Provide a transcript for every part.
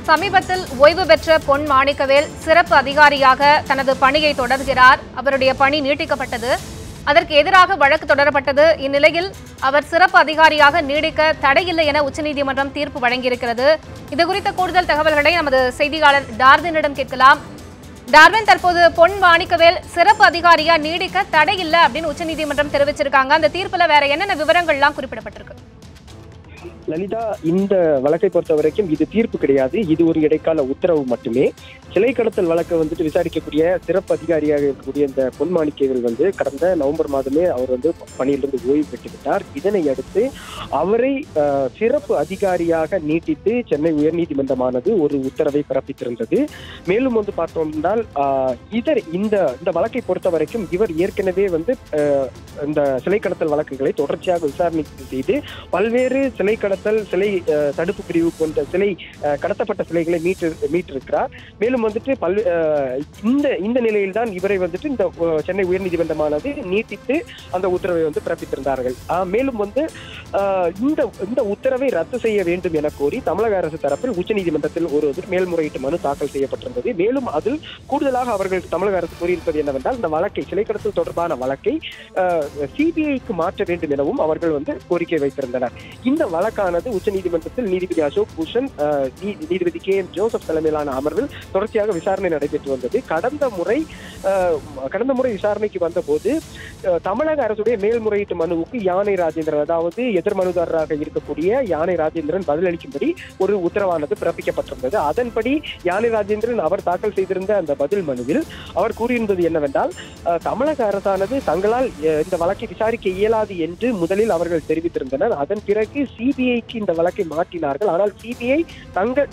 சமீபத்தில் ஓய்வு பெற்ற பொன் மாணிக்கவேல் சிறப்பு அதிகாரியாக தனது பணியை தொடர்கிறார். அவருடைய பணி நீட்டிக்கப்பட்டது. அதற்கு எதிராக வழக்கு தொடரப்பட்டது. இந்நிலையில் அவர் சிறப்பு அதிகாரியாக நீடிக்க தடையில்லை என உச்சநீதிமன்றம் தீர்ப்பு வழங்கியிருக்கிறது. இதுகுறித்த கூடுதல் தகவல்களை நமது செய்தியாளர் டார்வினிடம் கேட்கலாம். டார்வின், தற்போது பொன் மாணிக்கவேல் சிறப்பு அதிகாரியா நீடிக்க தடையில்லை அப்படின்னு உச்சநீதிமன்றம் தெரிவிச்சிருக்காங்க. அந்த தீர்ப்புல வேற என்னென்ன விவரங்கள்லாம் குறிப்பிடப்பட்டிருக்கு? லலிதா, இந்த வழக்கை பொறுத்த வரைக்கும் இது தீர்ப்பு கிடையாது. இது ஒரு இடைக்கால உத்தரவு மட்டுமே. சிலை கடத்தல் வழக்கை விசாரிக்கக்கூடிய சிறப்பு அதிகாரியாக இருக்கக்கூடிய இந்த பொன் மாணிக்கவேல் கடந்த நவம்பர் மாதமே அவர் பணியிலிருந்து ஓய்வு பெற்றுவிட்டார். இதனை அடுத்து அவரை சிறப்பு அதிகாரியாக நீட்டித்து சென்னை உயர்நீதிமன்றமானது ஒரு உத்தரவை பிறப்பித்திருந்தது. மேலும் பார்த்தோம் என்றால் இந்த வழக்கை பொறுத்த வரைக்கும் இவர் ஏற்கனவே இந்த சிலை கடத்தல் வழக்குகளை தொடர்ச்சியாக விசாரணை செய்து பல்வேறு சிலை கடத்தல், சிலை தடுப்பு பிரிவு போன்ற சிலை கடத்தப்பட்ட சிலைகளை மீட்டிருக்கிறார். மேலும் இந்த நிலையில் தான் இவரை இந்த சென்னை உயர்நீதிமன்றமானது நீட்டித்து அந்த உத்தரவை பிறப்பித்திருந்தார்கள். மேலும் இந்த உத்தரவை ரத்து செய்ய வேண்டும் என கோரி தமிழக அரசு தரப்பில் உச்சநீதிமன்றத்தில் ஒரு மேல்முறையீட்டு மனு தாக்கல் செய்யப்பட்டிருந்தது. மேலும் அதில் கூடுதலாக அவர்கள் தமிழக அரசு கூறியிருப்பது என்னவென்றால், இந்த வழக்கை, சிலை கடத்தல் தொடர்பான வழக்கை சிபிஐக்கு மாற்ற வேண்டும் எனவும் அவர்கள் கோரிக்கை வைத்திருந்தனர். இந்த வழக்கானது உச்சநீதிமன்றத்தில் நீதிபதி அசோக் பூஷன், நீதிபதி KM ஜோசப் தலைமையிலான அமர்வில் தொடர்ச்சியாக விசாரணை நடைபெற்று வந்தது. கடந்த முறை விசாரணைக்கு வந்தபோது தமிழக அரசுடைய மேல்முறையீட்டு மனுவுக்கு யானை ராஜேந்திரன், அதாவது எதிர் மனுதாரராக இருக்கக்கூடிய யானை ராஜேந்திரன் பதிலளிக்கும்படி ஒரு உத்தரவானது பிறப்பிக்கப்பட்டிருந்தது. அதன்படி யானை ராஜேந்திரன் அவர் தாக்கல் செய்திருந்த அந்த பதில் மனுவில் அவர் கூறியிருந்தது என்னவென்றால், தமிழக அரசானது தங்களால் இந்த வழக்கை விசாரிக்க இயலாது என்று முதலில் அவர்கள் தெரிவித்திருந்தனர். அதன் பிறகு சிபிஐக்கு இந்த வழக்கை மாற்றினார்கள். ஆனால் சிபிஐ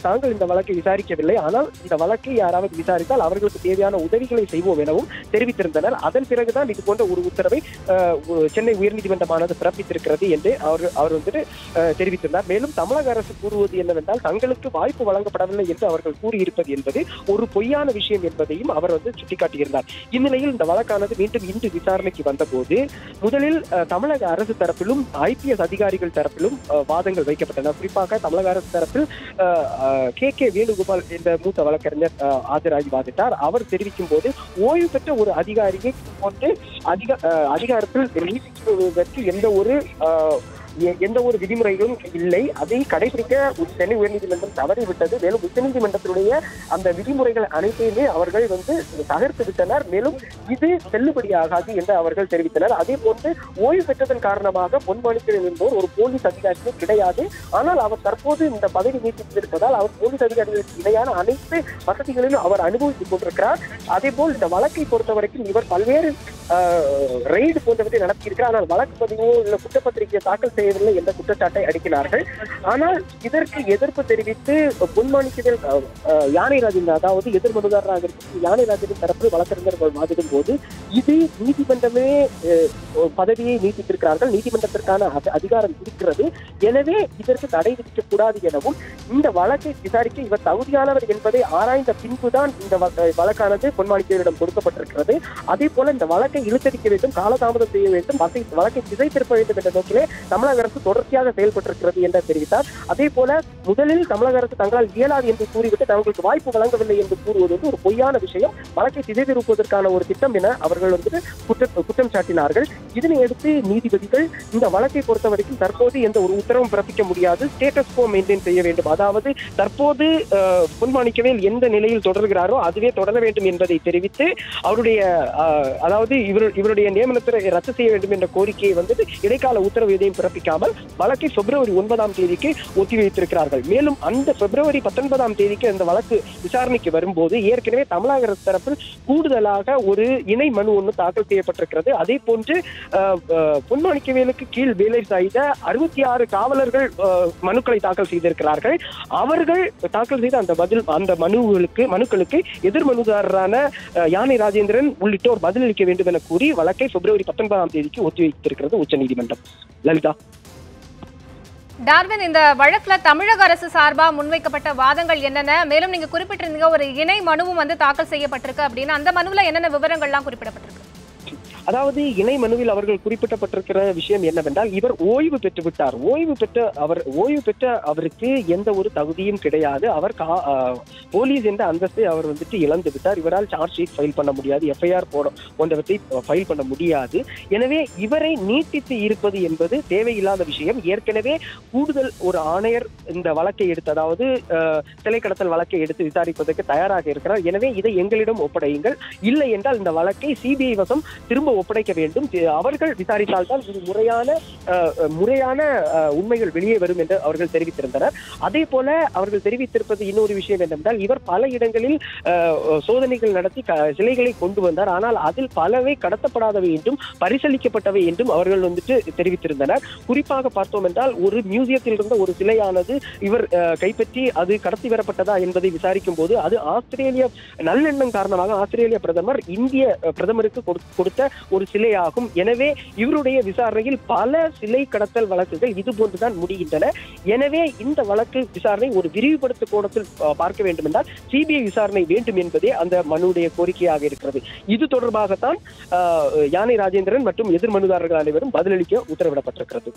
தாங்கள் இந்த வழக்கை விசாரிக்கவில்லை, ஆனால் இந்த வழக்கை யாராவது விசாரித்தால் அவர்களுக்கு தேவையான உதவிகளை செய்வோம் எனவும் தெரிவித்திருந்தனர். அதன் பிறகுதான் இது போன்ற ஒரு உத்தரவை சென்னை உயர்நீதிமன்றமானது பிறப்பித்திருக்கிறது என்று அவர் தெரிவித்திருந்தார். மேலும் தமிழக அரசு கூறுவது என்னவென்றால், தங்களுக்கு வாய்ப்பு வழங்கப்படவில்லை என்று அவர்கள் கூறியிருப்பது என்பது ஒரு பொய்யான விஷயம் என்பதையும் அவர் சுட்டிக்காட்டியிருந்தார். இந்நிலையில் இந்த வழக்கானது மீண்டும் இன்று விசாரணைக்கு வந்தபோது முதலில் தமிழக அரசு தரப்பிலும் IPS அதிகாரிகள் தரப்பிலும் வாதங்கள் வைக்கப்பட்டன. குறிப்பாக தமிழக அரசு தரப்பில் KK வேணுகோபால் என்ற மூத்த வழக்கறிஞர் ஆஜராகி வாதிட்டார். அவர் தெரிவிக்கும் போது, ஓய்வு பெற்ற ஒரு அதிகாரியை போட்டு அதிகாரத்தில் நீட்டிப்பதற்கு எந்த ஒரு விதிமுறைகளும் இல்லை. அதை கடைபிடிக்க சென்னை உயர்நீதிமன்றம் தவறிவிட்டது. மேலும் உச்சநீதிமன்றத்தினுடைய அந்த விதிமுறைகள் அனைத்தையுமே அவர்கள் தகர்த்து விட்டனர். மேலும் இது செல்லுபடியாகாது என்று அவர்கள் தெரிவித்தனர். அதே போன்று ஓய்வு பெற்றதன் காரணமாக பொன் மாணிக்கவேல் என்பவர் ஒரு போலீஸ் அதிகாரியே கிடையாது. ஆனால் அவர் தற்போது இந்த பதவி நீட்டித்திருப்பதால் அவர் போலீஸ் அதிகாரிகளுக்கு இணையான அனைத்து வசதிகளிலும் அவர் அனுபவித்துக் கொண்டிருக்கிறார். அதே போல் இந்த வழக்கை பொறுத்த வரைக்கும் இவர் பல்வேறு ரெய்டு போன்றவற்றை நடத்தியிருக்கிறார். ஆனால் வழக்கு பதிவோ இல்லை குற்றப்பத்திரிகையை தாக்கல் செய்யவில்லை என்ற குற்றச்சாட்டை அடிக்கிறார்கள். ஆனால் இதற்கு எதிர்ப்பு தெரிவித்து பொன் மாணிக்கவேல் யானை ராஜேந்திரன், அதாவது எதிர் மனுதாரராக இருக்கும் யானை ராஜேந்திரன் தரப்பில் வழக்கறிஞர்கள் வாதிடும் போது, இது நீதிமன்றமே பதவியை நீட்டித்திருக்கிறார்கள், நீதிமன்றத்திற்கான அதிகாரம் இருக்கிறது, எனவே இதற்கு தடை விதிக்கக்கூடாது எனவும், இந்த வழக்கை விசாரிக்க இவர் தகுதியானவர் என்பதை ஆராய்ந்த பின்புதான் இந்த வழக்கானது பொன் மாணிக்கவேலிடம் கொடுக்கப்பட்டிருக்கிறது. அதே போல இந்த வழக்கை இழுத்தடிக்க வேண்டும், காலதாமதம் செய்ய வேண்டும், வழக்கை திசை திருப்ப வேண்டும் என்ற நோக்கிலே தமிழக அரசு தொடர்ச்சியாக செயல்பட்டிருக்கிறது என்று தெரிவித்தார். அதே போல முதலில் தமிழக அரசு தங்களால் இயலாது என்று கூறிவிட்டு தங்களுக்கு வாய்ப்பு வழங்கவில்லை என்று கூறுவது ஒரு பொய்யான விஷயம், வழக்கை திசை திருப்புவதற்கான ஒரு திட்டம் என அவர்கள் குற்றம் சாட்டினார்கள். இதனை அடுத்து நீதிபதிகள் இந்த வழக்கை பொறுத்த வரைக்கும் தற்போது எந்த ஒரு உத்தரவும் பிறப்பிக்க முடியாது, ஸ்டேட்டஸ் கோ மெயின்டைன் செய்ய வேண்டும், அதாவது தற்போது பொன் மாணிக்கவேல் எந்த நிலையில் தொடர்கிறாரோ அதுவே தொடர வேண்டும் என்பதை தெரிவித்து அவருடைய அதாவது இவருடைய நியமனத்தை ரத்து செய்ய வேண்டும் என்ற கோரிக்கையை இடைக்கால உத்தரவு எதையும் பிறப்பிக்காமல் வழக்கை February 9 ஒத்திவைத்திருக்கிறார்கள். மேலும் அந்த February 19 அந்த வழக்கு விசாரணைக்கு வரும்போது ஏற்கனவே தமிழக அரசு தரப்பில் கூடுதலாக ஒரு இணை மனு ஒன்று தாக்கல் செய்யப்பட்டிருக்கிறது. அதே போன்று பொன் மாணிக்கவேலுக்கு கீழ் வேலை செய்த 66 காவலர்கள் மனுக்களை தாக்கல் செய்திருக்கிறார்கள். அவர்கள் தாக்கல் செய்த அந்த மனுக்களுக்கு எதிர் மனுதாரரான யானை ராஜேந்திரன் உள்ளிட்டோர் பதிலளிக்க வேண்டும் என கூறி வழக்கை February 19 ஒத்திவைத்திருக்கிறது உச்சநீதிமன்றம். லலிதா, டார்வின், இந்த வழக்குல தமிழக அரசு சார்பா முன்வைக்கப்பட்ட வாதங்கள் என்னென்ன? மேலும் நீங்க குறிப்பிட்டிருந்தீங்க ஒரு இணை மனுவும் தாக்கல் செய்யப்பட்டிருக்கு அப்படின்னு, அந்த மனுவுல என்னென்ன விவரங்கள்லாம் குறிப்பிடப்பட்டிருக்கு? அதாவது இணை மனுவில் அவர்கள் குறிப்பிட்டப்பட்டிருக்கிற விஷயம் என்னவென்றால், இவர் ஓய்வு பெற்று விட்டார். ஓய்வு பெற்ற அவருக்கு எந்த ஒரு தகுதியும் கிடையாது. அவர் போலீஸ் என்ற அந்தஸ்தை அவர் வந்துட்டு இழந்து விட்டார். இவரால் சார்ஜ் ஷீட் ஃபைல் பண்ண முடியாது, எஃப்ஐஆர் போன்றவற்றை ஃபைல் பண்ண முடியாது. எனவே இவரை நீட்டித்து இருப்பது என்பது தேவையில்லாத விஷயம். ஏற்கனவே கூடுதல் ஒரு ஆணையர் இந்த வழக்கை எடுத்து, அதாவது சிலை கடத்தல் வழக்கை எடுத்து விசாரிப்பதற்கு தயாராக இருக்கிறார். எனவே இதை எங்களிடம் ஒப்படையுங்கள், இல்லை என்றால் இந்த வழக்கை சிபிஐ வசம் திரும்ப ஒப்படைக்க வேண்டும். அவர்கள் விசாரித்தால்தான் இது முறையான உண்மைகள் வெளியே வரும் என்று அவர்கள் தெரிவித்திருந்தனர். அதே போல அவர்கள் தெரிவித்திருப்பது இன்னொரு விஷயம் என்னவென்றால், இவர் பல இடங்களில் சோதனைகள் நடத்தி சிலைகளை கொண்டு வந்தார். ஆனால் அதில் பலவை கடத்தப்படாதவை என்றும் பரிசீலிக்கப்பட்டவை என்றும் அவர்கள் வந்துட்டு தெரிவித்திருந்தனர். குறிப்பாக பார்த்தோம் என்றால், ஒரு மியூசியத்தில் இருந்த ஒரு சிலையானது இவர் கைப்பற்றி அது கடத்தி வரப்பட்டதா என்பதை விசாரிக்கும் போது அது ஆஸ்திரேலிய நல்லெண்ணம் காரணமாக ஆஸ்திரேலிய பிரதமர் இந்திய பிரதமருக்கு கொடுத்த ஒரு சிலையாகும். எனவே இவருடைய விசாரணையில் பல சிலை கடத்தல் வழக்குகள் இது போன்றுதான் முடிகின்றன. எனவே இந்த வழக்கு விசாரணை ஒரு விரிவுபடுத்த கோணத்தில் பார்க்க வேண்டும் என்றால் சிபிஐ விசாரணை வேண்டும் என்பதே அந்த மனுடைய கோரிக்கையாக இருக்கிறது. இது தொடர்பாகத்தான் யானை ராஜேந்திரன் மற்றும் எதிர் மனுதாரர்கள் அனைவரும் பதிலளிக்க உத்தரவிடப்பட்டிருக்கிறது.